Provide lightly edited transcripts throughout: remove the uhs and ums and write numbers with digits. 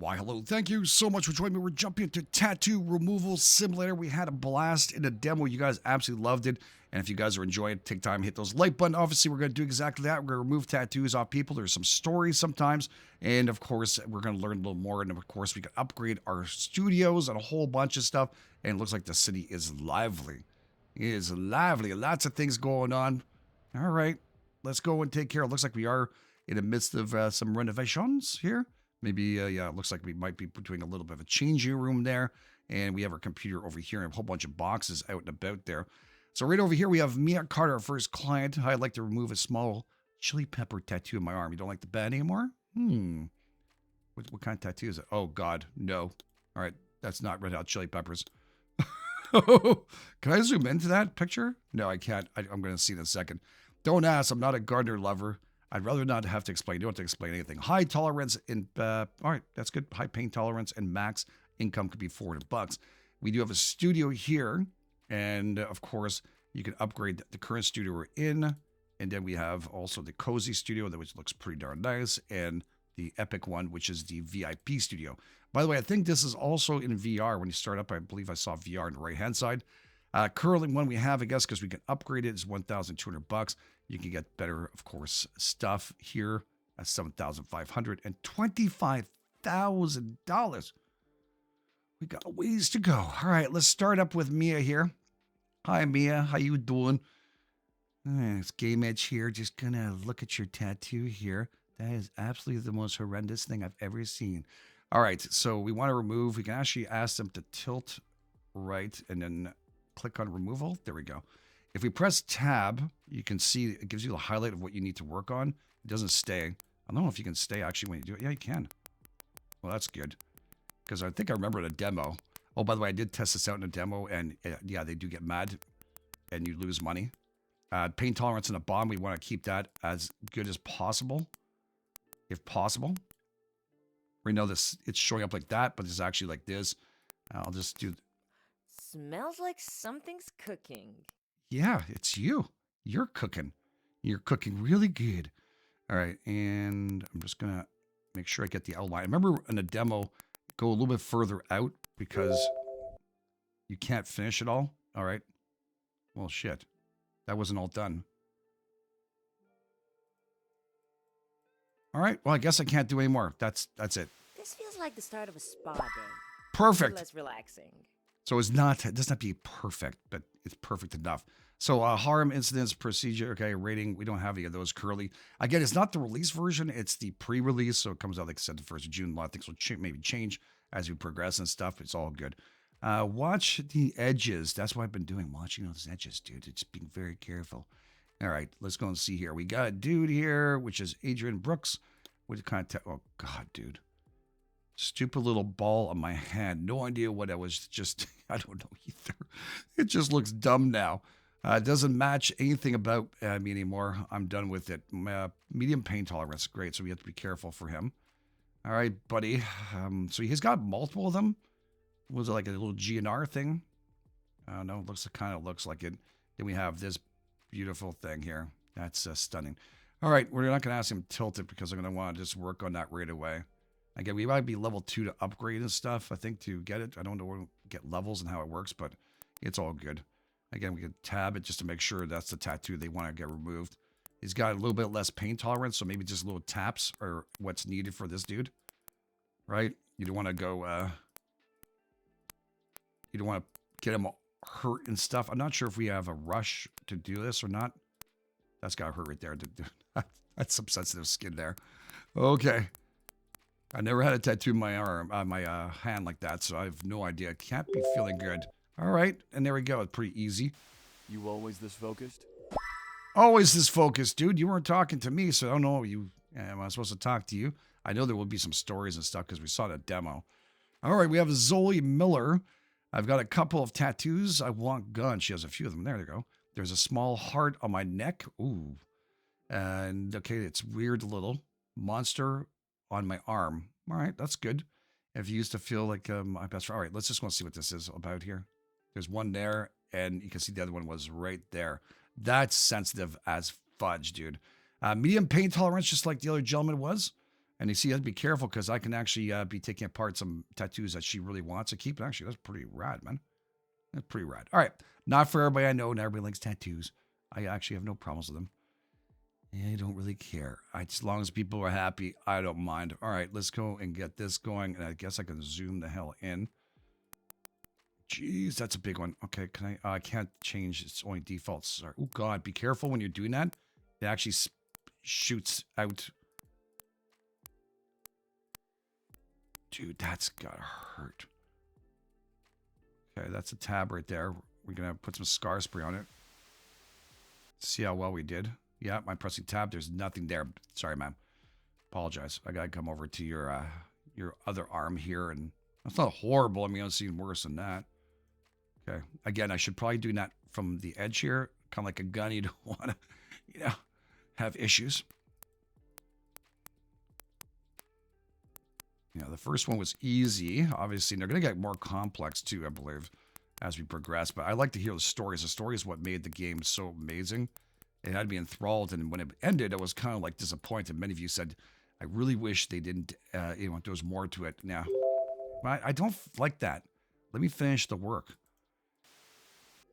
Why, hello. Thank you so much for joining me. We're jumping into Tattoo Removal Simulator. We had a blast in the demo. You guys absolutely loved it. And if you guys are enjoying it, take time, hit those like button. Obviously, we're going to do exactly that. We're going to remove tattoos off people. There's some stories sometimes. And of course, we're going to learn a little more. And of course, we can upgrade our studios and a whole bunch of stuff. And it looks like the city is lively. It is lively. Lots of things going on. All right. Let's go and take care. It looks like we are in the midst of some renovations here. Maybe, yeah, it looks like we might be doing a little bit of a changing room there. And we have our computer over here and a whole bunch of boxes out and about there. So right over here, we have Mia Carter, our first client. I'd like to remove a small chili pepper tattoo in my arm. You don't like the band anymore? What kind of tattoo is it? Oh, God, no. All right, that's not Red Hot Chili Peppers. Can I zoom into that picture? No, I can't. I'm going to see it in a second. Don't ask. I'm not a gardener lover. I'd rather not have to explain. You don't have to explain anything. High tolerance in, all right, that's good. High pain tolerance and max income could be $400. We do have a studio here. And of course, you can upgrade the current studio we're in. And then we have also the cozy studio, which looks pretty darn nice. And the epic one, which is the VIP studio. By the way, I think this is also in VR. When you start up, I believe I saw VR on the right-hand side. Currently, one we have, I guess, because we can upgrade it, is $1,200. You can get better, of course, stuff here at $7,500 and $25,000. We got a ways to go. All right, let's start up with Mia here. Hi, Mia. How you doing? It's GameEdged here. Just gonna look at your tattoo here. That is absolutely the most horrendous thing I've ever seen. All right, so we want to remove. We can actually ask them to tilt right and then click on removal. There we go. If we press tab, you can see it gives you the highlight of what you need to work on. It doesn't stay. I don't know if you can stay actually when you do it. Yeah, you can. Well, that's good. Because I think I remember the demo. Oh, by the way, I did test this out in a demo, and yeah, they do get mad, and you lose money. Pain tolerance in a bomb, we want to keep that as good as possible, if possible. We know this, it's showing up like that, but it's actually like this. I'll just do... Smells like something's cooking. Yeah, it's you. You're cooking. You're cooking really good. All right, and I'm just going to make sure I get the outline. I remember in the demo, go a little bit further out because you can't finish it all. All right. Well, shit. That wasn't all done. All right. Well, I guess I can't do any more. That's it. This feels like the start of a spa day. Perfect. Less relaxing. So it's not, it doesn't have to be perfect, but it's perfect enough. So harm incidents, procedure, okay, rating, we don't have any of those currently. Again, it's not the release version, it's the pre-release, so it comes out, like I said, the 1st of June. A lot of things will maybe change as we progress and stuff. It's all good. Watch the edges. That's what I've been doing, watching those edges, dude. It's being very careful. All right, let's go and see here. We got a dude here, which is Adrian Brooks. What kind of, oh, God, dude. Stupid little ball on my hand. No idea what I was just, I don't know either. It just looks dumb now. It doesn't match anything about me anymore. I'm done with it. Medium pain tolerance. Great. So we have to be careful for him. All right, buddy. So he's got multiple of them. Was it like a little GNR thing? I don't know. It kind of looks like it. Then we have this beautiful thing here. That's stunning. All right. We're not going to ask him to tilt it because I'm going to want to just work on that right away. Again, we might be level 2 to upgrade and stuff, I think, to get it. I don't know where to get levels and how it works, but it's all good. Again, we can tab it just to make sure that's the tattoo they want to get removed. He's got a little bit less pain tolerance, so maybe just little taps are what's needed for this dude. Right? You don't want to go, you don't want to get him hurt and stuff. I'm not sure if we have a rush to do this or not. That's got hurt right there. That's some sensitive skin there. Okay. I never had a tattoo in my arm, my hand like that, so I have no idea. Can't be feeling good. All right, and there we go. It's pretty easy. You always this focused? Always this focused, dude. You weren't talking to me, so I don't know. Am I supposed to talk to you? I know there will be some stories and stuff because we saw that demo. All right, we have Zoe Miller. I've got a couple of tattoos. I want guns. She has a few of them. There you go. There's a small heart on my neck. Ooh. And, okay, it's weird little. Monster on my arm. All right, that's good. If you used to feel like my best friend. All right, let's just want to see what this is about here. There's one there, and you can see the other one was right there. That's sensitive as fudge, dude. Medium pain tolerance, just like the other gentleman was. And you see, I have to be careful because I can actually be taking apart some tattoos that she really wants to keep. And actually, that's pretty rad, man. That's pretty rad. All right. Not for everybody I know. Not everybody likes tattoos. I actually have no problems with them. I don't really care. As long as people are happy, I don't mind. All right, let's go and get this going. And I guess I can zoom the hell in. Jeez, that's a big one. Okay, can I? I can't change. It's only defaults. Sorry. Oh God, be careful when you're doing that. It actually shoots out. Dude, that's gotta hurt. Okay, that's a tab right there. We're gonna put some scar spray on it. See how well we did. Yeah, I'm pressing tab. There's nothing there. Sorry, man. Apologize. I gotta come over to your other arm here, and that's not horrible. I mean, I've seen worse than that. Okay. Again, I should probably do that from the edge here, kind of like a gun. You don't want to, have issues. The first one was easy. Obviously, they're gonna get more complex too, I believe, as we progress. But I like to hear the stories. The story is what made the game so amazing. It had me enthralled, and when it ended, I was kind of like disappointed. Many of you said, "I really wish they didn't, there was more to it." Now, I don't like that. Let me finish the work.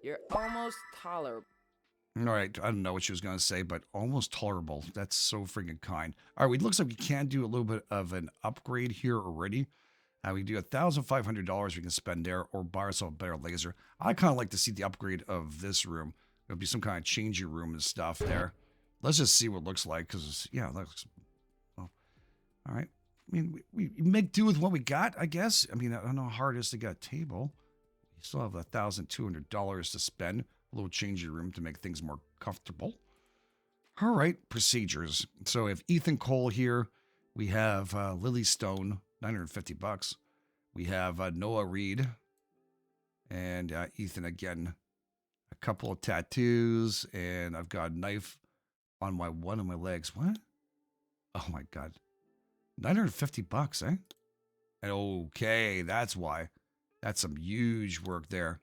You're almost tolerable. All right, I don't know what she was going to say, but almost tolerable. That's so freaking kind. All right, it looks like we can do a little bit of an upgrade here already. We can do $1,500 we can spend there, or buy ourselves a better laser. I kind of like to see the upgrade of this room. It'll be some kind of changing room and stuff there. Let's just see what it looks like, because, yeah, that looks... Oh. All right. I mean, we make do with what we got, I guess. I mean, I don't know how hard it is to get a table. We still have $1,200 to spend. A little changing room to make things more comfortable. All right, procedures. So if Ethan Cole here, we have Lily Stone, $950. We have Noah Reed, and Ethan again. A couple of tattoos, and I've got a knife on one of my legs. What? Oh my God. $950, eh? And okay, that's why. That's some huge work there.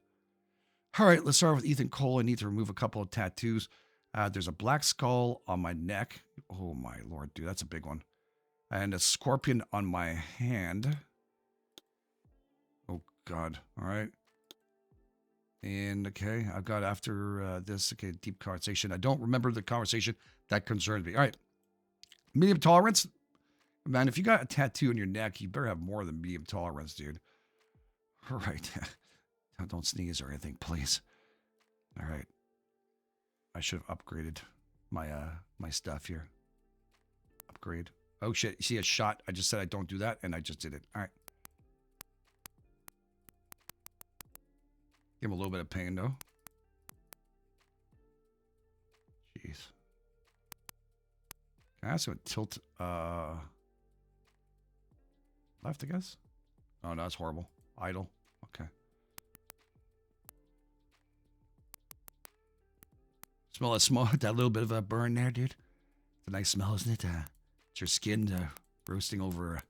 All right, let's start with Ethan Cole. I need to remove a couple of tattoos. There's a black skull on my neck. Oh my Lord, dude, that's a big one. And a scorpion on my hand. Oh God, all right. And okay, I've got after this, okay, deep conversation. I don't remember the conversation. That concerned me. All right. Medium tolerance. Man, if you got a tattoo on your neck, you better have more than medium tolerance, dude. All right. Don't sneeze or anything, please. All right. I should have upgraded my my stuff here. Upgrade. Oh shit, you see a shot? I just said I don't do that, and I just did it. All right. Give him a little bit of pain, though. Jeez. Can I ask him to tilt left, I guess? Oh, no, that's horrible. Idle. Okay. Smell that smoke, that little bit of a burn there, dude. It's a nice smell, isn't it? It's your skin roasting over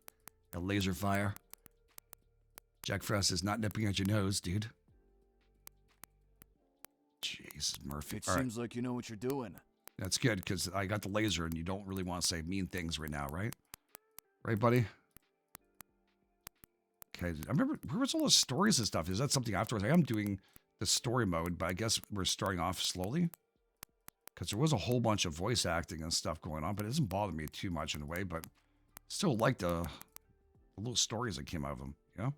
a laser fire. Jack Frost is not nipping at your nose, dude. Jeez, Murphy. It seems like you know what you're doing. That's good, because I got the laser, and you don't really want to say mean things right now, right? Right, buddy? Okay, I remember, where was all the stories and stuff? Is that something afterwards? I am doing the story mode, but I guess we're starting off slowly. Because there was a whole bunch of voice acting and stuff going on, but it doesn't bother me too much in a way, but still like the little stories that came out of them, you know?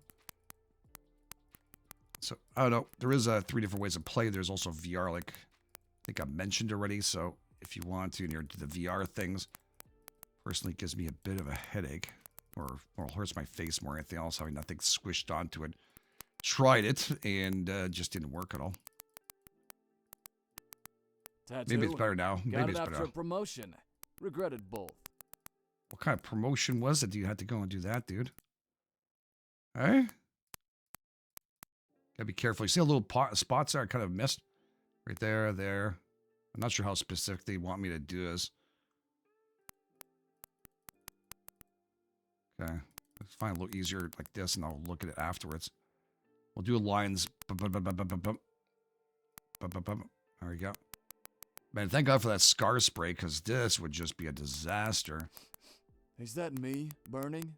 So, I don't know. There is 3 different ways to play. There's also VR, like I think I mentioned already. So, if you want to, and you're into the VR things, personally it gives me a bit of a headache. Or hurts my face more than anything else, having nothing squished onto it. Tried it, and just didn't work at all. Tattoo. Maybe it's better now. Got Maybe it it's better after now. a promotion. Regretted both. What kind of promotion was it? Do you have to go and do that, dude? Hey? Gotta be careful. You see a little spots there I kind of missed? Right there, there. I'm not sure how specific they want me to do this. Okay. Let's find a little easier like this, and I'll look at it afterwards. We'll do lines. There we go. Man, thank God for that scar spray, because this would just be a disaster. Is that me burning?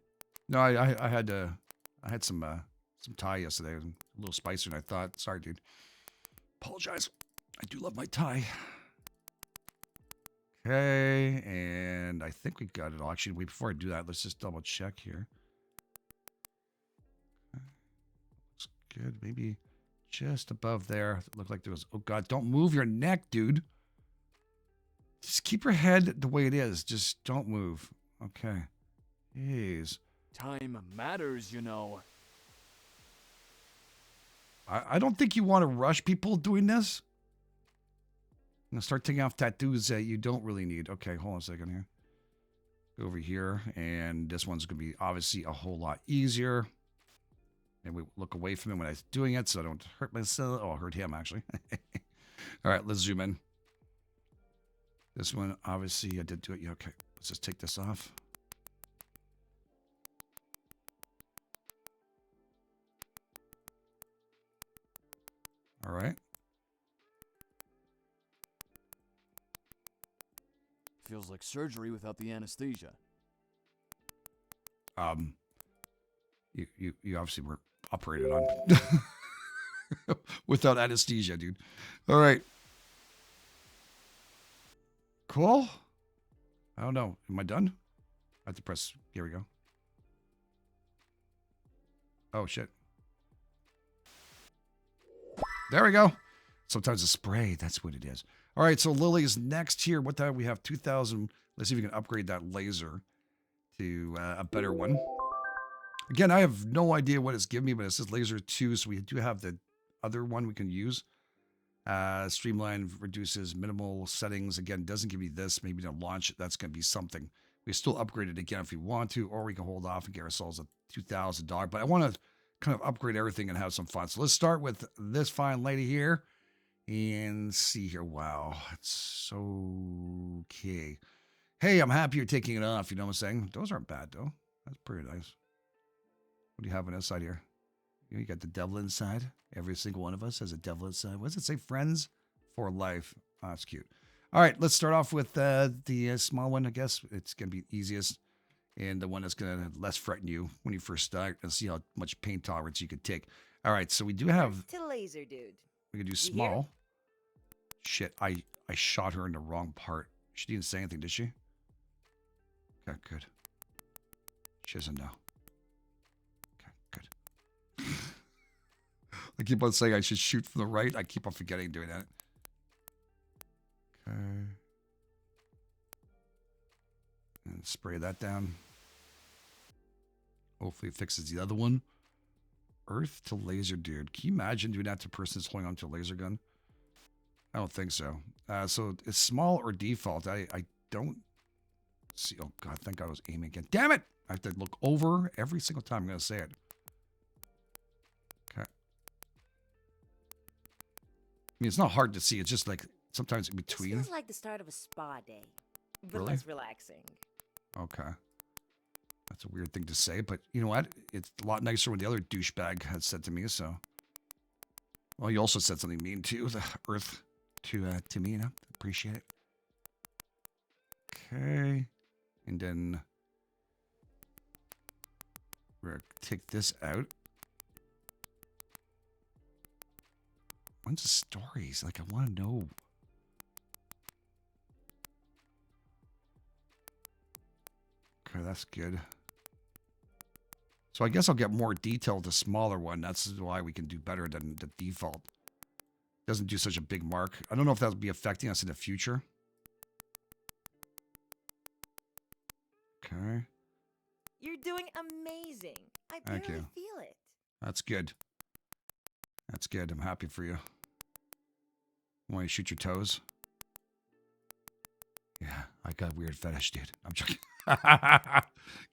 No, I had some Thai yesterday, a little spicier than I thought. Sorry, dude. Apologize. I do love my Thai. Okay, and I think we got it all. Actually, wait, before I do that, let's just double check here. Looks good. Maybe just above there. It looked like there was. Oh God! Don't move your neck, dude. Just keep your head the way it is. Just don't move. Okay. Jeez. Time matters, you know. I don't think you want to rush people doing this. I'm going to start taking off tattoos that you don't really need. Okay, hold on a second here. Go over here, and this one's going to be obviously a whole lot easier. And we look away from him when I'm doing it so I don't hurt myself. Oh, I hurt him, actually. All right, let's zoom in. This one, obviously, I did do it. Yeah, okay, let's just take this off. All right. Feels like surgery without the anesthesia. You obviously were operated on without anesthesia, dude. All right. Cool. I don't know. Am I done? I have to press. Here we go. Oh, shit. There we go. Sometimes a spray. That's what it is. All right. So Lily's next here. What the? We have 2,000. Let's see if we can upgrade that laser to a better one. Again, I have no idea what it's giving me, but it says laser 2. So we do have the other one we can use. Streamline reduces minimal settings. Again, doesn't give me this. Maybe to launch it, that's going to be something. We still upgrade it again if we want to, or we can hold off and get ourselves a $2,000. But I want to kind of upgrade everything and have some fun. So let's start with this fine lady here and see here. Wow, it's so okay. Hey, I'm happy you're taking it off. You know what I'm saying? Those aren't bad, though. That's pretty nice. What do you have on this side here? You got the devil inside. Every single one of us has a devil inside. What does it say? Friends for life. Oh, that's cute. All right, let's start off with the small one, I guess. It's going to be easiest. And the one that's going to less frighten you when you first start and see how much pain tolerance you can take. All right, so we do have... To laser, dude. We can do small. Shit, I shot her in the wrong part. She didn't say anything, did she? Okay, good. She doesn't know. I keep on saying I should shoot from the right. I keep on forgetting doing that. Okay. And spray that down. Hopefully it fixes the other one. Earth to laser, dude. Can you imagine doing that to a person that's holding onto a laser gun? I don't think so. So it's small or default. I don't see. Oh, God. Thank God I was aiming again. Damn it! I have to look over every single time I'm going to say it. I mean, it's not hard to see. It's just like sometimes in between. This feels like the start of a spa day, but Really? less relaxing. Okay. That's a weird thing to say, but you know what? It's a lot nicer when the other douchebag had said to me, so. Well, you also said something mean too, the earth to me, you know? Appreciate it. Okay. And then we're going to take this out. When's the stories? Like, I want to know. Okay, that's good. So I guess I'll get more detail with the smaller one. That's why we can do better than the default. Doesn't do such a big mark. I don't know if that'll be affecting us in the future. Okay. You're doing amazing. I Thank barely you. feel it. That's good. That's good. I'm happy for you. Want to shoot your toes? Yeah, I got a weird fetish, dude. I'm joking. Can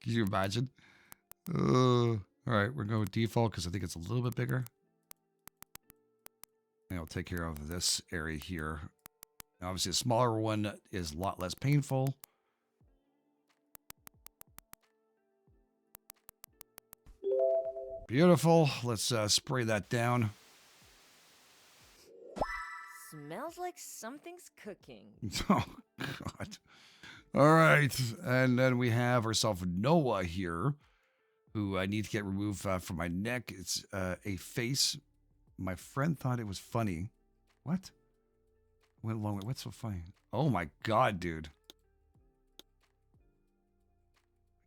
you imagine? All right, we're going with default because I think it's a little bit bigger. And I'll take care of this area here. Now, obviously, a smaller one is a lot less painful. Beautiful. Let's spray that down. Smells like something's cooking. Oh, God. All right. And then we have ourselves Noah here, who I need to get removed from my neck. It's a face. My friend thought it was funny. What? Went along with what's so funny? Oh my god, dude.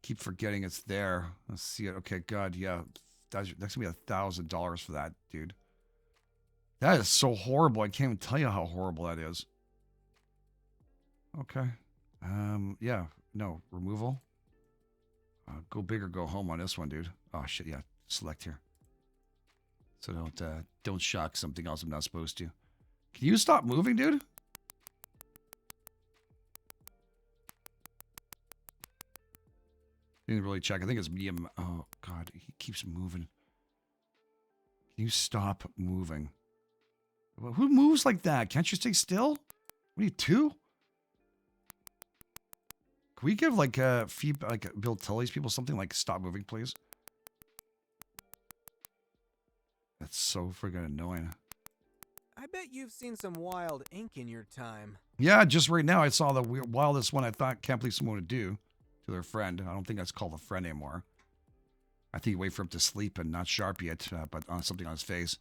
Keep forgetting it's there. Let's see it. Okay, god, yeah. That's gonna be $1,000 for that, dude. That is so horrible. I can't even tell you how horrible that is. Okay. Yeah. No. Removal. Go big or go home on this one, dude. Oh shit, yeah. Select here. So don't shock something else I'm not supposed to. Can you stop moving, dude? Didn't really check. I think it's medium. Oh god, he keeps moving. Can you stop moving? Well, who moves like that? Can't you stay still? What are you, two? Can we give like Bill Tilly's people something like stop moving, please? That's so friggin' annoying. I bet you've seen some wild ink in your time. Yeah, just right now I saw the wildest one I thought can't believe someone would do to their friend. I don't think that's called a friend anymore. I think you wait for him to sleep and not Sharpie it, but on something on his face.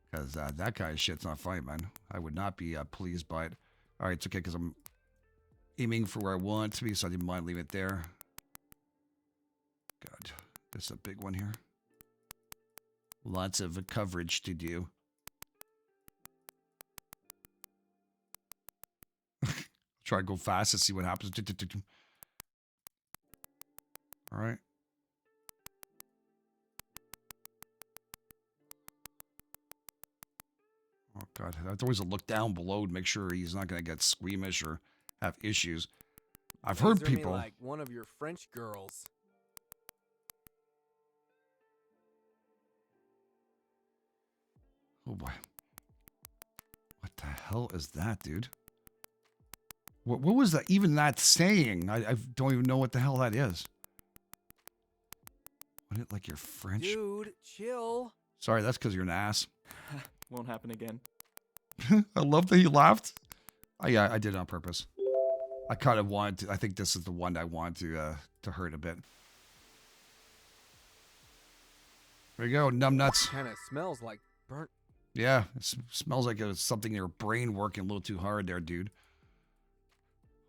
Because that guy's shit's not funny, man. I would not be pleased by it. All right, it's okay because I'm aiming for where I want it to be, so I didn't mind leaving it there. God, this is a big one here. Lots of coverage to do. Try to go fast and see what happens. All right. Oh, God. I have to always look down below to make sure he's not going to get squeamish or have issues. I've heard Picture me people. like one of your French girls. Oh, boy. What the hell is that, dude? What was that? Even that saying? I don't even know what the hell that is. What it like you're French? Dude, chill. Sorry, that's because you're an ass. Won't happen again. I love that he laughed. Yeah, I did it on purpose. I kind of wanted to. I think this is the one I want to hurt a bit. There you go, numb nuts. Kind of smells like burnt. Yeah, it smells like it's something in your brain working a little too hard there, dude.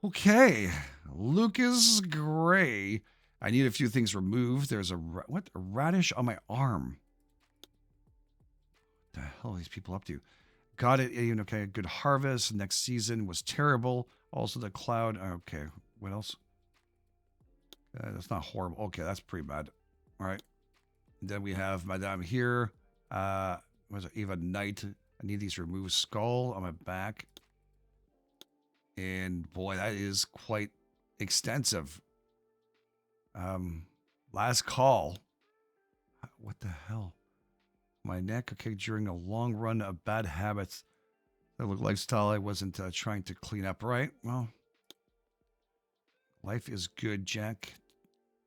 Okay, Lucas Gray. I need a few things removed. There's a radish on my arm. What the hell are these people up to? Got it. Okay, good harvest. Next season was terrible. Also the cloud. Okay, what else? That's not horrible. Okay, that's pretty bad. All right. And then we have Madame here. What was it? Eva Knight. I need these removed skull on my back. And boy, that is quite extensive. Last call. What the hell? My neck. Okay, during a long run of bad habits. That look lifestyle I wasn't trying to clean up. Right. Well, life is good, Jack.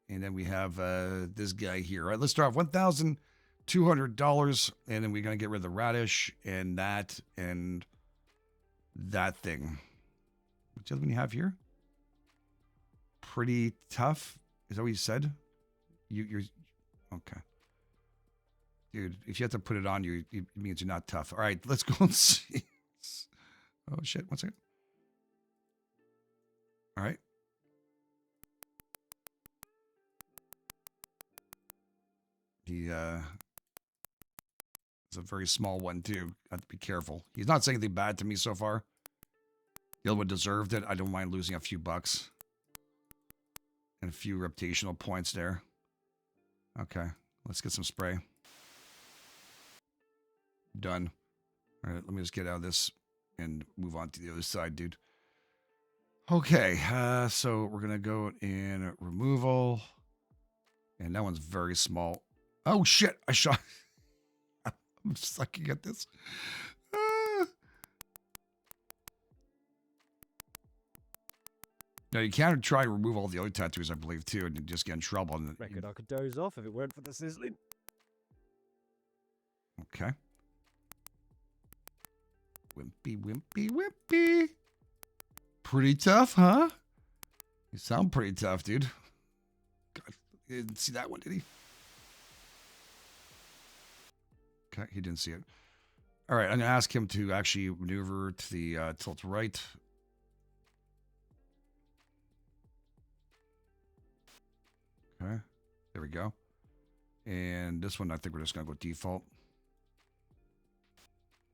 And then we have this guy here. All right, let's start off $1,200. And then we're going to get rid of the radish and that thing. What's the other one you have here? Pretty tough. Is that what you said? You're okay. Dude, if you have to put it on you, it means you're not tough. All right, let's go and see. Oh, shit. 1 second. All right. He it's a very small one, too. I have to be careful. He's not saying anything bad to me so far. The other one deserved it. I don't mind losing a few bucks. And a few reputational points there. Okay. Let's get some spray. Done. All right, let me just get out of this and move on to the other side, dude. Okay, so we're going to go in removal. And that one's very small. Oh, shit. I shot. I'm sucking at this. Now, you can try to remove all the other tattoos, I believe, too, and you just get in trouble. And Reckon I could doze off if it weren't for the sizzling. Okay. Wimpy, wimpy, wimpy. Pretty tough, huh? You sound pretty tough, dude. God, he didn't see that one, did he? Okay, he didn't see it. All right, I'm going to ask him to actually maneuver to the tilt right. Okay, there we go. And this one, I think we're just going to go default.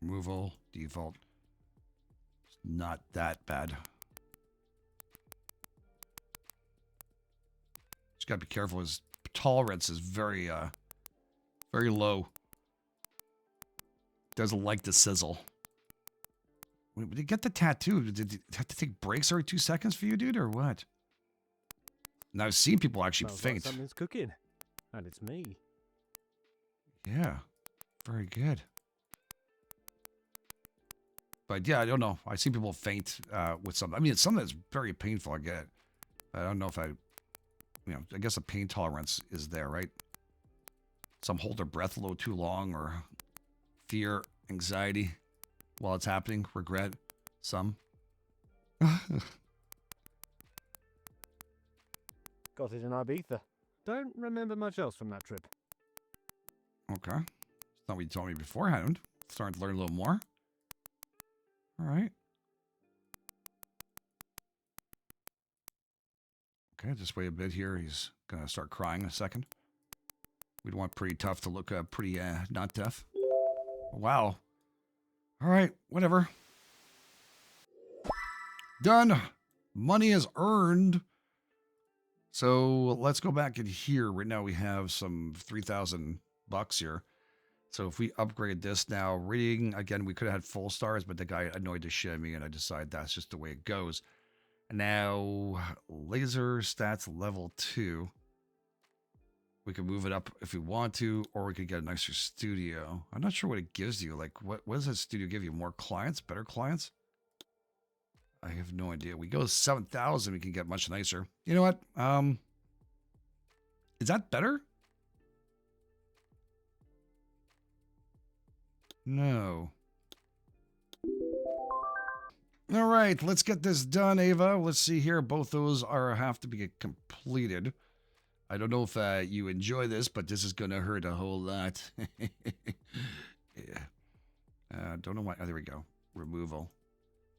Removal, default. It's not that bad. Just got to be careful. His tolerance is very low. Doesn't like the sizzle. When you get the tattoo, did you have to take breaks every 2 seconds for you, dude, or what? And I've seen people actually Smells like faint. something's cooking. And it's me. Yeah, very good. But yeah, I don't know. I see people faint with something. I mean, it's something that's very painful. I get it. I don't know if I guess the pain tolerance is there, right? Some hold their breath a little too long, or fear, anxiety while it's happening, regret, some. Got it in Ibiza. Don't remember much else from that trip. Okay. It's not what you told me beforehand. Starting to learn a little more. All right. Okay, just wait a bit here. He's going to start crying in a second. We'd want pretty tough to look pretty not tough. Wow. All right, whatever. Done. Money is earned. So let's go back in here. Right now we have some 3,000 bucks here. So if we upgrade this now, reading, again, we could have had full stars, but the guy annoyed the shit out of me, and I decided that's just the way it goes. And now, laser stats level 2. We can move it up if we want to, or we could get a nicer studio. I'm not sure what it gives you. Like, what does that studio give you? More clients? Better clients? I have no idea. We go 7,000, we can get much nicer. You know what? Is that better? No. All right, let's get this done, Ava. Let's see here. Both those have to be completed. I don't know if you enjoy this, but this is going to hurt a whole lot. Yeah. Don't know why. Oh, there we go. Removal.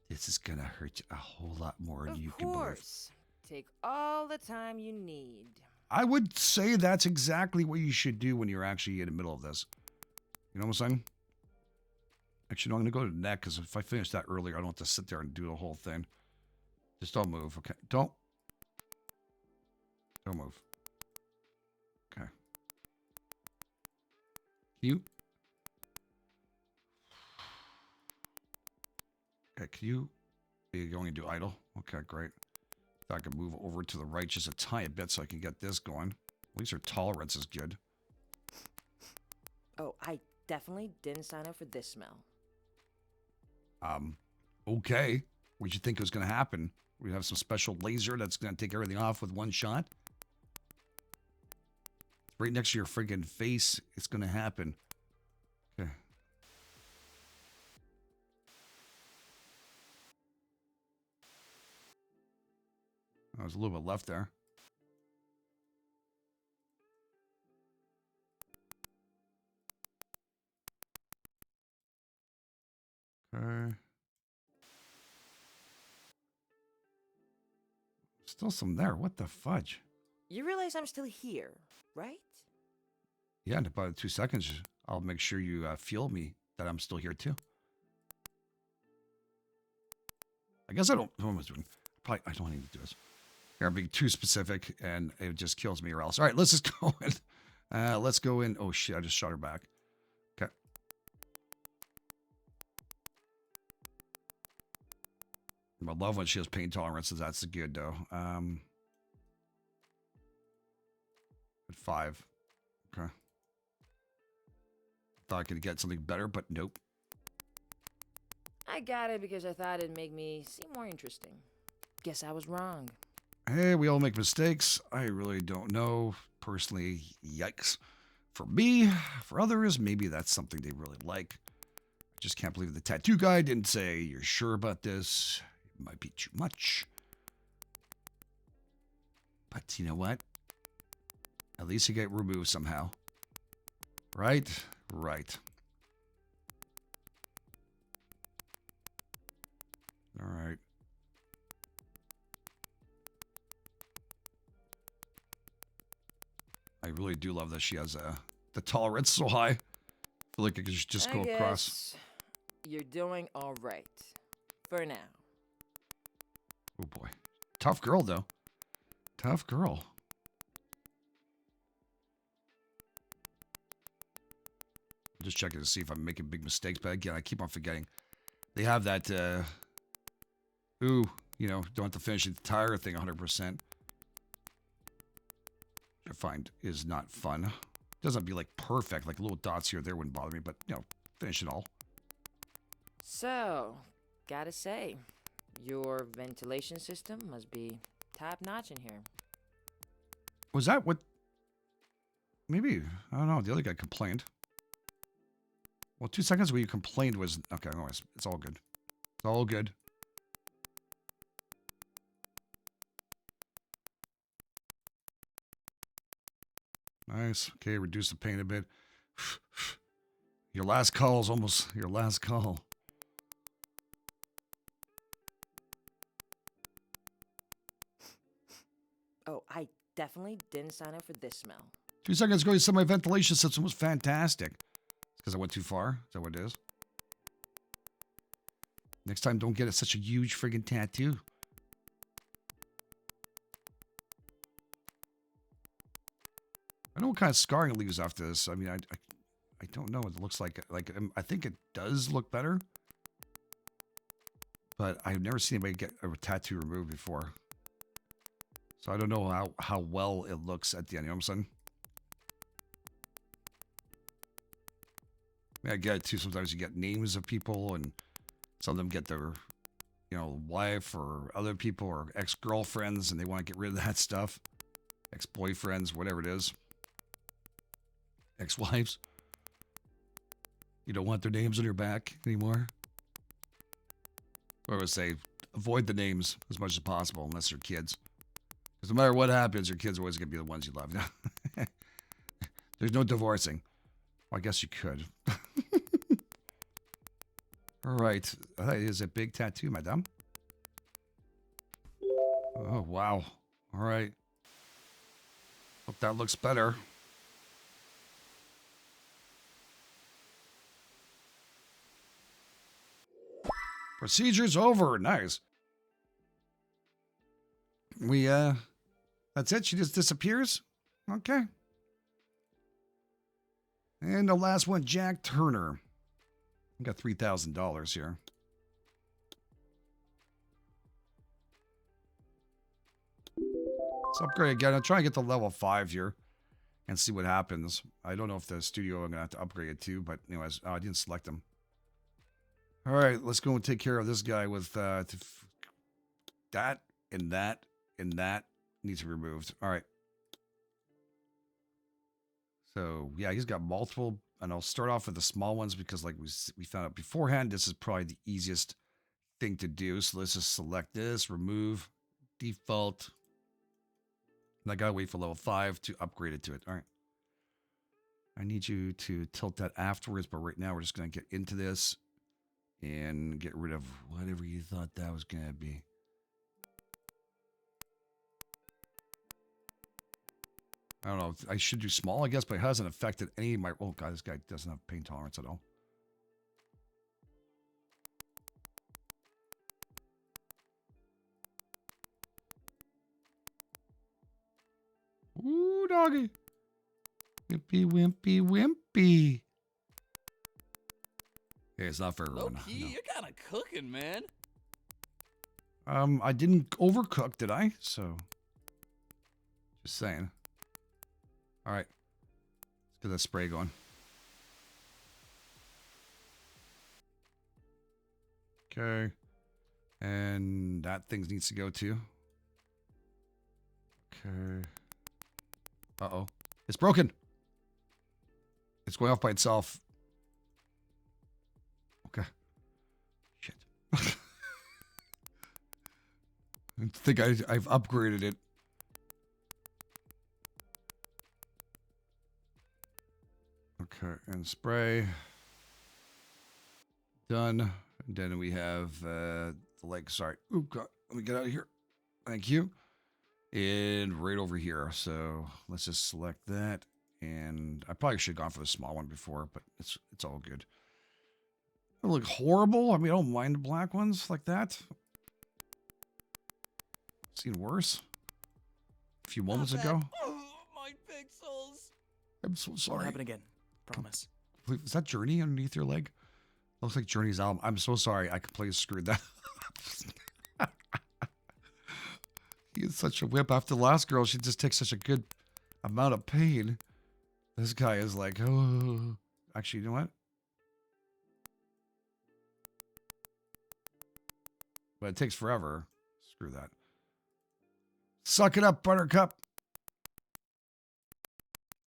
This is going to hurt a whole lot more than you can believe. Of course. Take all the time you need. I would say that's exactly what you should do when you're actually in the middle of this. You know what I'm saying? Actually, no, I'm going to go to neck, because if I finish that earlier, I don't have to sit there and do the whole thing. Just don't move, okay? Don't move. Okay. You. Okay, can you... You're going to do idle? Okay, great. If I can move over to the right just a tiny bit so I can get this going. At least her tolerance is good. Oh, I definitely didn't sign up for this smell. Okay. What'd you think was going to happen? We have some special laser that's going to take everything off with one shot? Right next to your friggin' face, it's going to happen. Okay. Oh, there's a little bit left there. Okay. Still some there. What the fudge? You realize I'm still here, right? Yeah, in about 2 seconds, I'll make sure you feel me that I'm still here too. I guess I don't. What am I doing? Probably I don't need to do this. Here, I'm being too specific, and it just kills me or else. All right, let's just go in. Let's go in. Oh shit! I just shot her back. Okay. I love when she has pain tolerances. That's good though. At 5. Okay. Thought I could get something better, but nope. I got it because I thought it'd make me seem more interesting. Guess I was wrong. Hey, we all make mistakes. I really don't know. Personally, yikes. For me, for others, maybe that's something they really like. I just can't believe the tattoo guy didn't say, "You're sure about this? It might be too much." But you know what? At least you get removed somehow. Right? Right. All right. I really do love that she has the tolerance so high. I feel like it could just go I across. guess you're doing all right. For now. Oh boy. Tough girl, though. Tough girl. I'm just checking to see if I'm making big mistakes, but again, I keep on forgetting. They have that, don't have to finish the entire thing 100%. I find is not fun. Doesn't be like perfect, like little dots here or there wouldn't bother me, but finish it all. So, gotta say, your ventilation system must be top notch in here. Was that what? Maybe, I don't know. The other guy complained. Well, 2 seconds ago you complained was okay. Anyways, it's all good. It's all good. Nice. Okay, reduce the pain a bit. Your last call is almost your last call. Oh, I definitely didn't sign up for this smell. 2 seconds ago you said my ventilation system was fantastic. It's because I went too far. Is that what it is? Next time, don't get it such a huge friggin' tattoo. I know what kind of scarring it leaves after this. I mean, I don't know what it looks like. I think it does look better. But I've never seen anybody get a tattoo removed before. So I don't know how well it looks at the end. You know what I'm saying? I mean, I get it too. Sometimes you get names of people and some of them get their, wife or other people or ex-girlfriends and they want to get rid of that stuff. Ex-boyfriends, whatever it is. Ex-wives. You don't want their names on your back anymore. Or I would say, avoid the names as much as possible unless they're kids. Because no matter what happens, your kids are always going to be the ones you love. There's no divorcing. Well, I guess you could. All right. That is a big tattoo, madame. Oh, wow. All right. Hope that looks better. Procedure's over. Nice. That's it? She just disappears? Okay. And the last one, Jack Turner. We got $3,000 here. Let's upgrade again. I'll try and get to level 5 here and see what happens. I don't know if the studio I'm going to have to upgrade it to, but anyways, I didn't select them. All right, let's go and take care of this guy with that and that and that needs to be removed. All right. So, yeah, he's got multiple, and I'll start off with the small ones because like we found out beforehand, this is probably the easiest thing to do. So let's just select this, remove, default. And I got to wait for level 5 to upgrade it to it. All right. I need you to tilt that afterwards, but right now we're just going to get into this and get rid of whatever you thought that was going to be. I don't know. I should do small, I guess, but it hasn't affected any of my... Oh, God, this guy doesn't have pain tolerance at all. Ooh, doggy. Wimpy, wimpy, wimpy. Hey, it's not for everyone. Low-key, No. you're kind of cooking, man. I didn't overcook, did I? So, just saying. All right. Let's get that spray going. Okay. And that thing needs to go too. Okay. Uh-oh. It's broken. It's going off by itself. Okay. Shit. I think I've upgraded it. Okay, and spray. Done. And then we have the leg. Sorry. Oh, God. Let me get out of here. Thank you. And right over here. So let's just select that. And I probably should have gone for the small one before, but it's all good. They look horrible. I mean, I don't mind the black ones like that. Seen worse. A few moments ago. Oh, my pixels. I'm so Won't sorry. happen again. Promise. Is that Journey underneath your leg? Looks like Journey's album. I'm so sorry. I completely screwed that up. He is such a whip. After the last girl, she just takes such a good amount of pain. This guy is like, oh. Actually, you know what? But it takes forever. Screw that. Suck it up, Buttercup.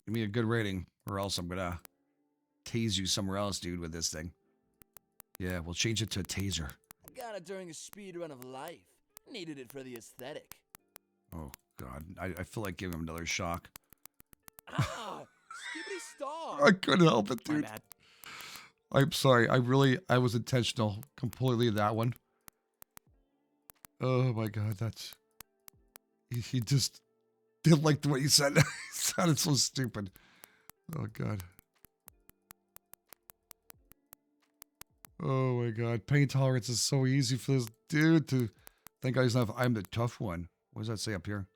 Give me a good rating, or else I'm gonna tase you somewhere else, dude, with this thing. Yeah, we'll change it to a taser. Got it during a speed run of life. Needed it for the aesthetic. Oh, God. I feel like giving him another shock. Ah! Skibbity star! I couldn't help it, My dude. bad. I'm sorry. I was intentional completely that one. Oh, my God. He just didn't like the way he said it. It sounded so stupid. Oh, God. Oh, my God. Pain tolerance is so easy for this dude to think I'm the tough one. What does that say up here?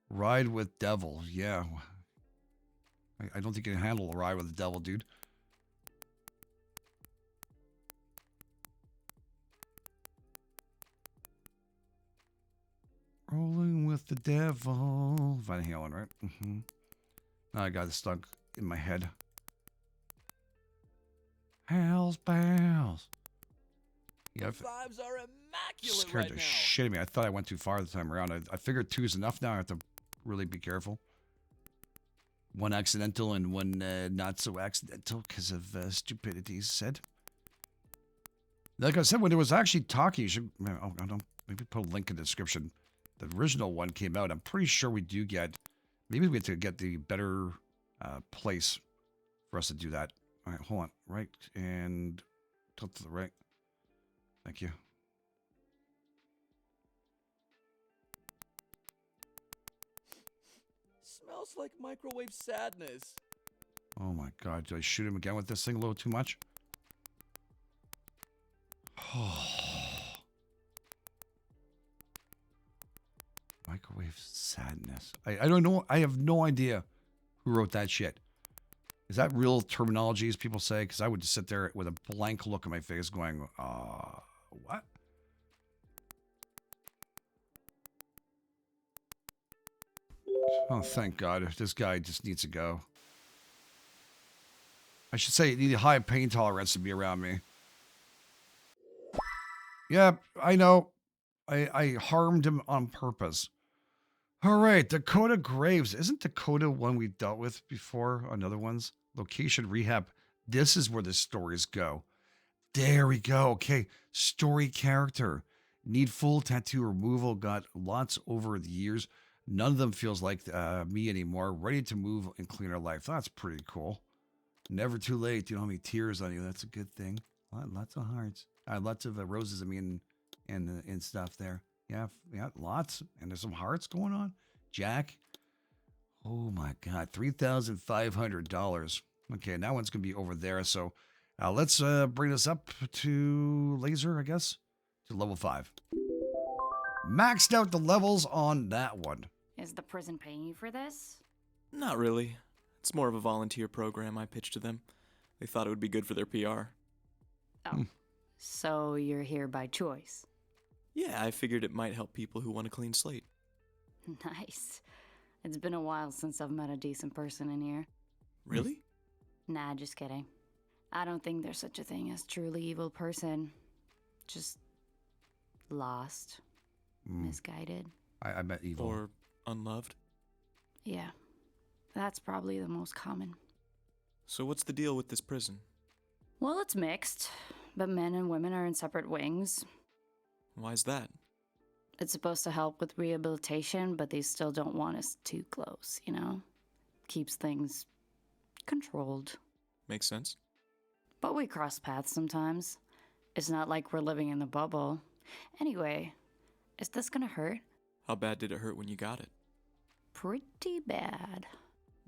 Ride with devil. Yeah. I don't think you can handle a ride with the devil, dude. Rolling with the devil. Van Halen, right? Mm-hmm. Now I got it stuck in my head. Hell's bells. Yeah, Vibes are immaculate scared right the now. shit out of me. I thought I went too far this time around. I figured 2 is enough now. I have to really be careful. One accidental and one not so accidental because of stupidity said. Like I said, when it was actually talking, you should. Oh, I don't. Maybe put a link in the description. The original one came out. I'm pretty sure we do get. Maybe we have to get the better place for us to do that. All right, hold on. Right and tilt to the right. Thank you. Smells like microwave sadness. Oh my God! Do I shoot him again with this thing a little too much? Microwave sadness. I don't know. I have no idea who wrote that shit. Is that real terminology, as people say? Because I would just sit there with a blank look on my face going, what? Oh, thank God. This guy just needs to go. I should say, you need a high pain tolerance to be around me. Yeah, I know. I harmed him on purpose. All right, Dakota Graves. Isn't Dakota one we dealt with before on other ones? Location rehab. This is where the stories go. There we go. Okay, story character. Need full tattoo removal. Got lots over the years. None of them feels like me anymore. Ready to move and clean our life. That's pretty cool. Never too late. You don't have any tears on you. That's a good thing. Lots of hearts. Lots of roses. I mean, and stuff there. Yeah, lots. And there's some hearts going on. Jack. Oh my God, $3,500. Okay, that one's gonna be over there. So let's bring this up to laser, I guess, to level 5. Maxed out the levels on that one. Is the prison paying you for this? Not really. It's more of a volunteer program I pitched to them. They thought it would be good for their PR. Oh, so you're here by choice. Yeah, I figured it might help people who want a clean slate. Nice. It's been a while since I've met a decent person in here. Really? Nah, just kidding. I don't think there's such a thing as truly evil person. Just lost, misguided. I bet evil. Or unloved? Yeah, that's probably the most common. So what's the deal with this prison? Well, it's mixed, but men and women are in separate wings. Why's that? It's supposed to help with rehabilitation, but they still don't want us too close, you know? Keeps things controlled. Makes sense. But we cross paths sometimes. It's not like we're living in the bubble. Anyway, is this gonna hurt? How bad did it hurt when you got it? Pretty bad.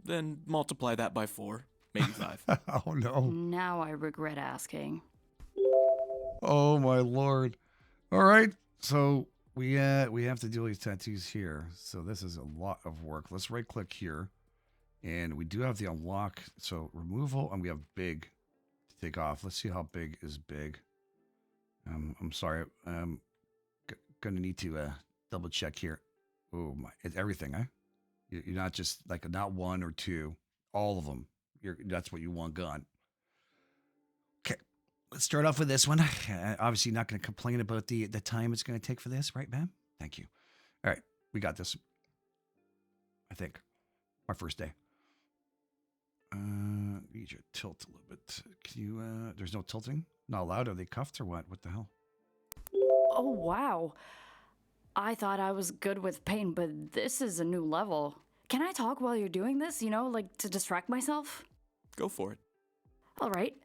Then multiply that by 4, maybe 5. Oh no. Now I regret asking. Oh my lord. All right. So we have to do these tattoos here. So this is a lot of work. Let's right click here. And we do have the unlock. So removal, and we have big to take off. Let's see how big is big. I'm sorry. Gonna need to double check here. Oh my, it's everything, huh? You're not just like not 1 or 2, all of them. That's what you want gone. Okay, let's start off with this one. Obviously, not going to complain about the time it's going to take for this, right, ma'am? Thank you. All right, we got this. I think our first day. Need you to tilt a little bit. Can you? There's no tilting. Not allowed. Are they cuffed or what? What the hell? Oh, wow. I thought I was good with pain, but this is a new level. Can I talk while you're doing this? You know, like to distract myself? Go for it. All right.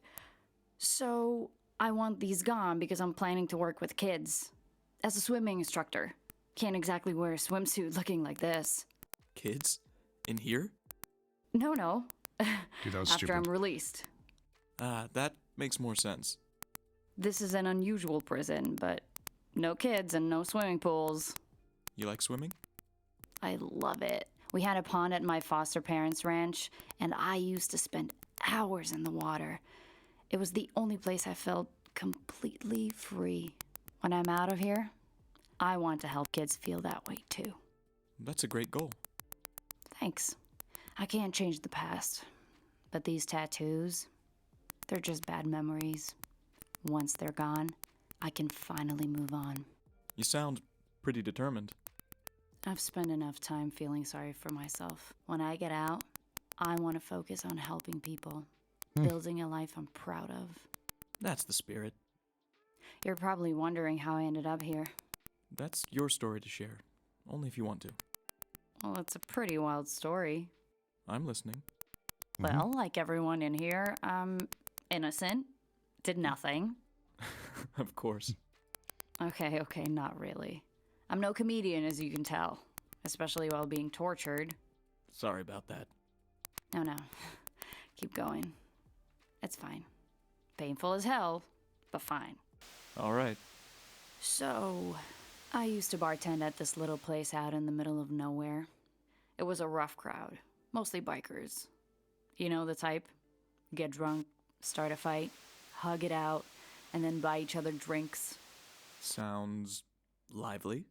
So, I want these gone because I'm planning to work with kids. As a swimming instructor. Can't exactly wear a swimsuit looking like this. Kids? In here? No. Dude, that was After stupid. I'm released. That makes more sense. This is an unusual prison, but no kids and no swimming pools. You like swimming? I love it. We had a pond at my foster parents' ranch, and I used to spend hours in the water. It was the only place I felt completely free. When I'm out of here, I want to help kids feel that way too. That's a great goal. Thanks. I can't change the past, but these tattoos, they're just bad memories. Once they're gone, I can finally move on. You sound pretty determined. I've spent enough time feeling sorry for myself. When I get out, I want to focus on helping people, building a life I'm proud of. That's the spirit. You're probably wondering how I ended up here. That's your story to share. Only if you want to. Well, it's a pretty wild story. I'm listening. Well, like everyone in here, I'm innocent, did nothing. Of course. Okay, not really. I'm no comedian, as you can tell, especially while being tortured. Sorry about that. No. Keep going. It's fine. Painful as hell, but fine. All right. So, I used to bartend at this little place out in the middle of nowhere. It was a rough crowd, mostly bikers. You know the type? Get drunk, start a fight, hug it out, and then buy each other drinks. Sounds lively.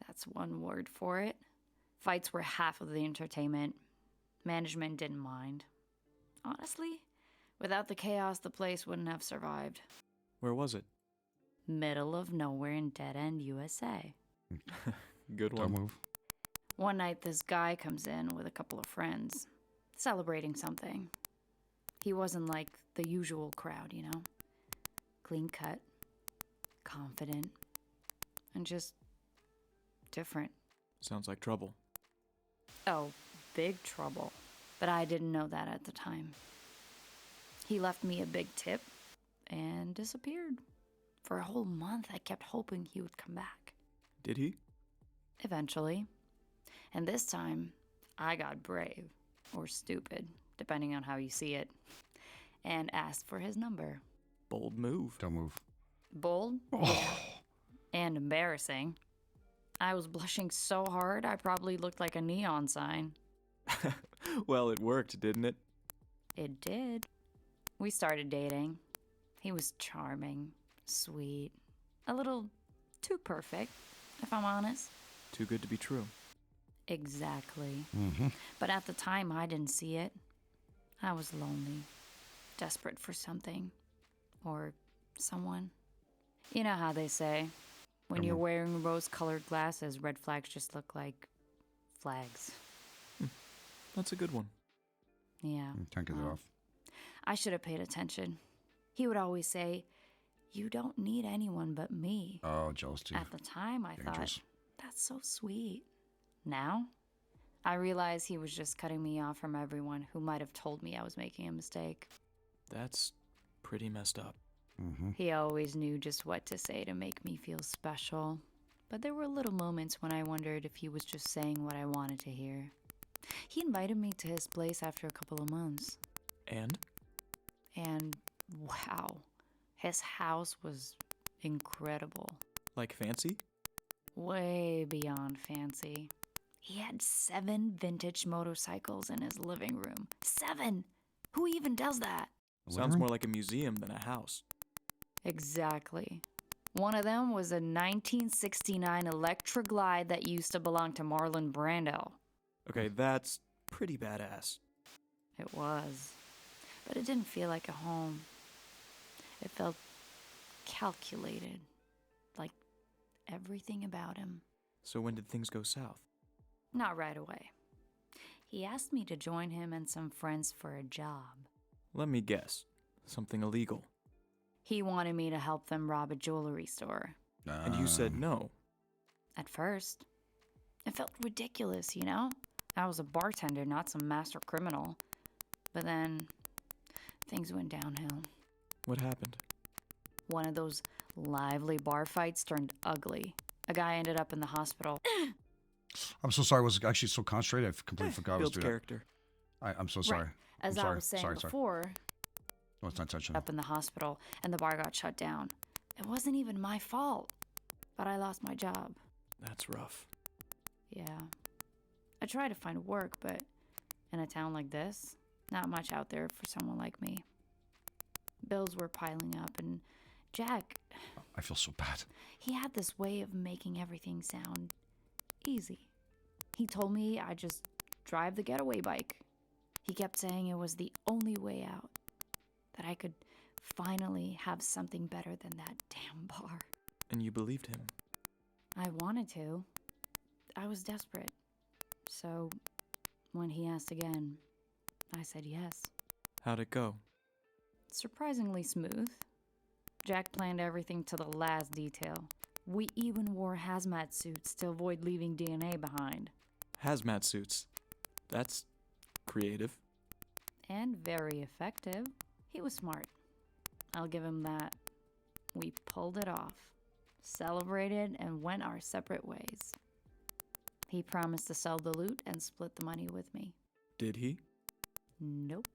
That's one word for it. Fights were half of the entertainment. Management didn't mind. Honestly, without the chaos, the place wouldn't have survived. Where was it? Middle of nowhere in Dead End, USA. Good Don't one. move. One night, this guy comes in with a couple of friends, celebrating something. He wasn't like the usual crowd, you know? Clean cut, confident, and just different. Sounds like trouble. Oh, big trouble. But I didn't know that at the time. He left me a big tip and disappeared. For a whole month, I kept hoping he would come back. Did he? Eventually. And this time, I got brave, or stupid, depending on how you see it, and asked for his number. Bold move. Don't move. Bold? Oh. And embarrassing. I was blushing so hard, I probably looked like a neon sign. Well, it worked, didn't it? It did. We started dating. He was charming, sweet, a little too perfect, if I'm honest. Too good to be true. Exactly. Mm-hmm. But at the time, I didn't see it. I was lonely, desperate for something, or someone. You know how they say, when you're wearing rose-colored glasses, red flags just look like flags. That's a good one. Yeah. Can't get it well, off. I should have paid attention. He would always say, "You don't need anyone but me." Oh, jealousy. At the time, I Dangerous. thought, that's so sweet. Now, I realized he was just cutting me off from everyone who might have told me I was making a mistake. That's pretty messed up. Mm-hmm. He always knew just what to say to make me feel special. But there were little moments when I wondered if he was just saying what I wanted to hear. He invited me to his place after a couple of months. And? And wow, his house was incredible. Like fancy? Way beyond fancy. He had 7 vintage motorcycles in his living room. 7! Who even does that? Sounds more like a museum than a house. Exactly. One of them was a 1969 Electra Glide that used to belong to Marlon Brando. Okay, that's pretty badass. It was. But it didn't feel like a home. It felt calculated. Like everything about him. So when did things go south? Not right away. He asked me to join him and some friends for a job. Let me guess. Something illegal. He wanted me to help them rob a jewelry store. And you said no. At first. It felt ridiculous, you know? I was a bartender, not some master criminal. But then, things went downhill. What happened? One of those lively bar fights turned ugly. A guy ended up in the hospital. I'm so sorry. I was actually so concentrated. I completely forgot I was Builds doing character. that. I'm so sorry. Right. As I'm I sorry. was saying Sorry. before, Oh, it's not touching. up in the hospital, and the bar got shut down. It wasn't even my fault, but I lost my job. That's rough. Yeah. I tried to find work, but in a town like this, not much out there for someone like me. Bills were piling up, and Jack, I feel so bad. he had this way of making everything sound easy. He told me I just drive the getaway bike. He kept saying it was the only way out, that I could finally have something better than that damn bar. And you believed him. I wanted to. I was desperate. So, when he asked again, I said yes. How'd it go? Surprisingly smooth. Jack planned everything to the last detail. We even wore hazmat suits to avoid leaving DNA behind. Hazmat suits. That's creative. And very effective. He was smart. I'll give him that. We pulled it off, celebrated, and went our separate ways. He promised to sell the loot and split the money with me. Did he? Nope.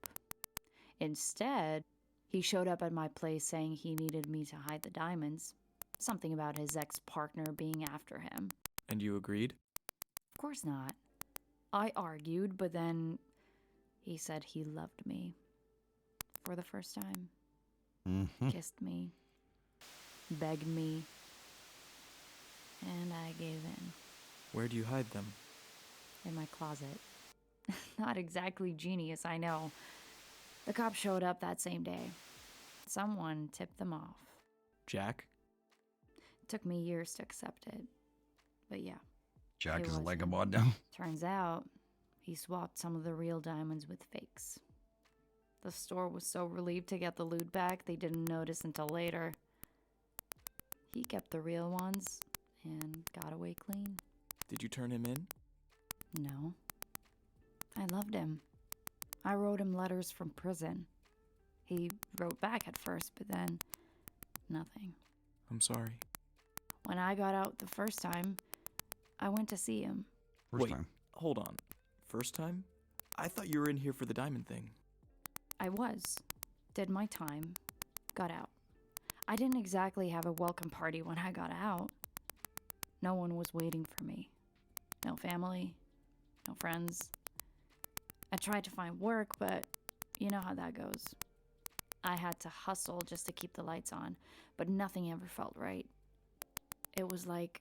Instead, he showed up at my place saying he needed me to hide the diamonds. Something about his ex-partner being after him. And you agreed? Of course not. I argued, but then he said he loved me. For the first time. Mm-hmm. Kissed me. Begged me. And I gave in. Where do you hide them? In my closet. Not exactly genius, I know. The cops showed up that same day. Someone tipped them off. Jack? Took me years to accept it. But yeah, Jack It is a was Legomod now. turns out he swapped some of the real diamonds with fakes. The store was so relieved to get the loot back, they didn't notice until later. He kept the real ones and got away clean. Did you turn him in? No. I loved him. I wrote him letters from prison. He wrote back at first, but then nothing. I'm sorry. When I got out the first time, I went to see him. First Wait, time. hold on. First time? I thought you were in here for the diamond thing. I was. Did my time. Got out. I didn't exactly have a welcome party when I got out. No one was waiting for me. No family. No friends. I tried to find work, but you know how that goes. I had to hustle just to keep the lights on, but nothing ever felt right. It was like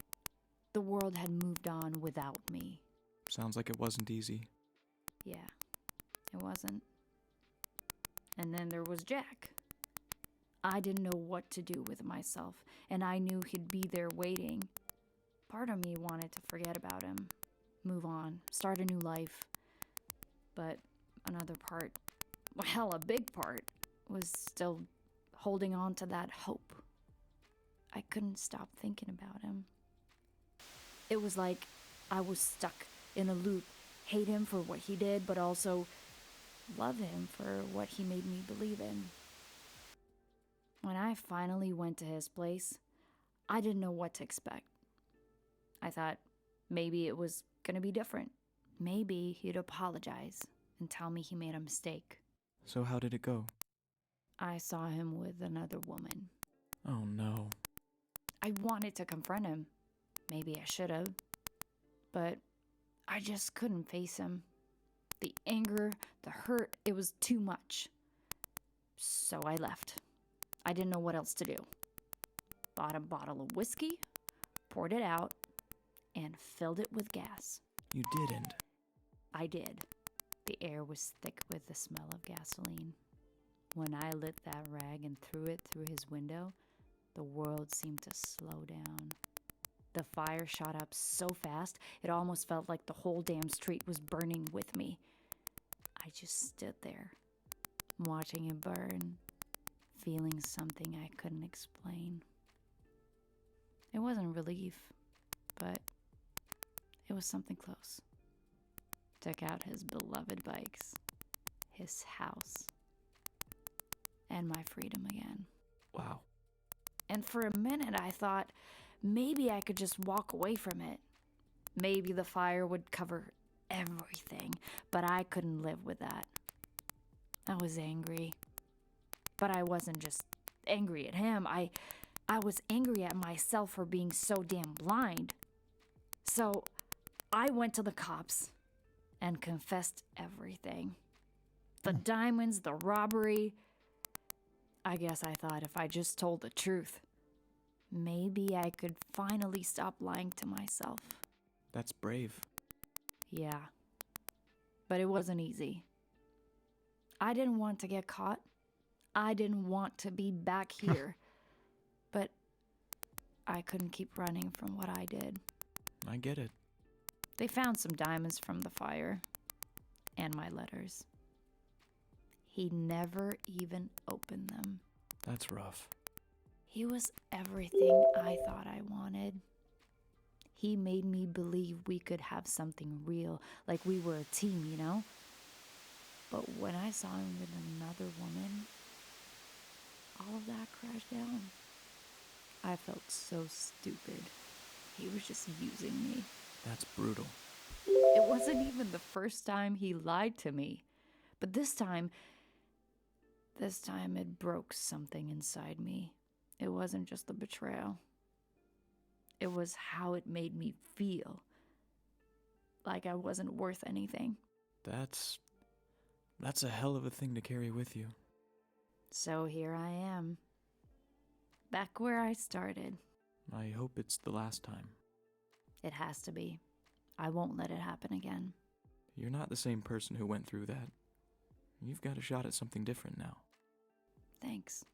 the world had moved on without me. Sounds like it wasn't easy. Yeah, it wasn't. And then there was Jack. I didn't know what to do with myself, and I knew he'd be there waiting. Part of me wanted to forget about him, move on, start a new life. But another part, well, a big part, was still holding on to that hope. I couldn't stop thinking about him. It was like I was stuck in a loop, hate him for what he did, but also love him for what he made me believe in. When I finally went to his place, I didn't know what to expect. I thought maybe it was gonna be different. Maybe he'd apologize and tell me he made a mistake. So how did it go? I saw him with another woman. Oh no. I wanted to confront him. Maybe I should have. But I just couldn't face him. The anger, the hurt, it was too much. So I left. I didn't know what else to do. Bought a bottle of whiskey, poured it out, and filled it with gas. You didn't. I did. The air was thick with the smell of gasoline. When I lit that rag and threw it through his window, the world seemed to slow down. The fire shot up so fast, it almost felt like the whole damn street was burning with me. I just stood there, watching it burn, feeling something I couldn't explain. It wasn't relief, but it was something close. Took out his beloved bikes, his house, and my freedom again. Wow. And for a minute I thought maybe I could just walk away from it. Maybe the fire would cover everything, but I couldn't live with that. I was angry. But I wasn't just angry at him. I was angry at myself for being so damn blind. So I went to the cops and confessed everything. The diamonds, the robbery. I guess I thought if I just told the truth, maybe I could finally stop lying to myself. That's brave. Yeah. But it wasn't easy. I didn't want to get caught. I didn't want to be back here. But I couldn't keep running from what I did. I get it. They found some diamonds from the fire. And my letters. He never even opened them. That's rough. He was everything I thought I wanted. He made me believe we could have something real, like we were a team, you know? But when I saw him with another woman, all of that crashed down. I felt so stupid. He was just using me. That's brutal. It wasn't even the first time he lied to me. But this time it broke something inside me. It wasn't just the betrayal. It was how it made me feel. Like I wasn't worth anything. That's a hell of a thing to carry with you. So here I am. Back where I started. I hope it's the last time. It has to be. I won't let it happen again. You're not the same person who went through that. You've got a shot at something different now. Thanks.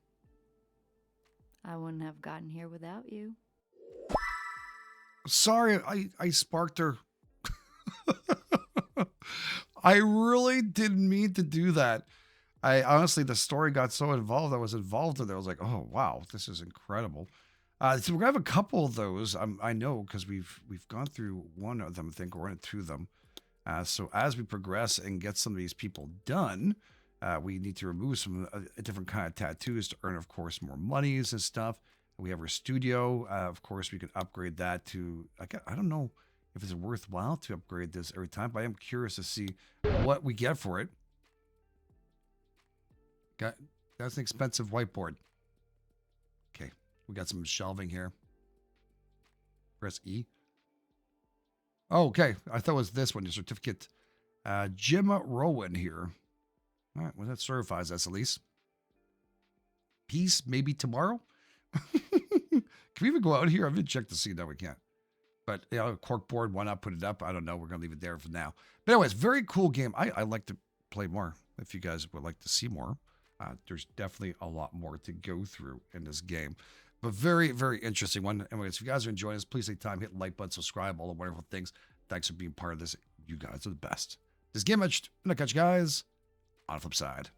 I wouldn't have gotten here without you. Sorry, I sparked her. I really didn't mean to do that. I honestly, the story got so involved. I was involved in it. I was like, oh wow, this is incredible. So we're gonna have a couple of those. I know because we've gone through one of them. I think we're running through them. So as we progress and get some of these people done, we need to remove some different kind of tattoos to earn, of course, more monies and stuff. We have our studio. Of course, we could upgrade that to. I don't know if it's worthwhile to upgrade this every time, but I am curious to see what we get for it. That's an expensive whiteboard. Okay, we got some shelving here. Press E. Oh, okay. I thought it was this one, your certificate. Jim Rowan here. All right, well, that certifies us at least. Peace, maybe tomorrow? Can we even go out here? I've been checked to see. No, we can't. But, you know, corkboard, why not put it up? I don't know. We're going to leave it there for now. But anyways, very cool game. I like to play more if you guys would like to see more. There's definitely a lot more to go through in this game. But very, very interesting one. Anyways, if you guys are enjoying this, please take time, hit the like button, subscribe, all the wonderful things. Thanks for being part of this. You guys are the best. This is GameEdged, and I'll catch you guys on the flip side.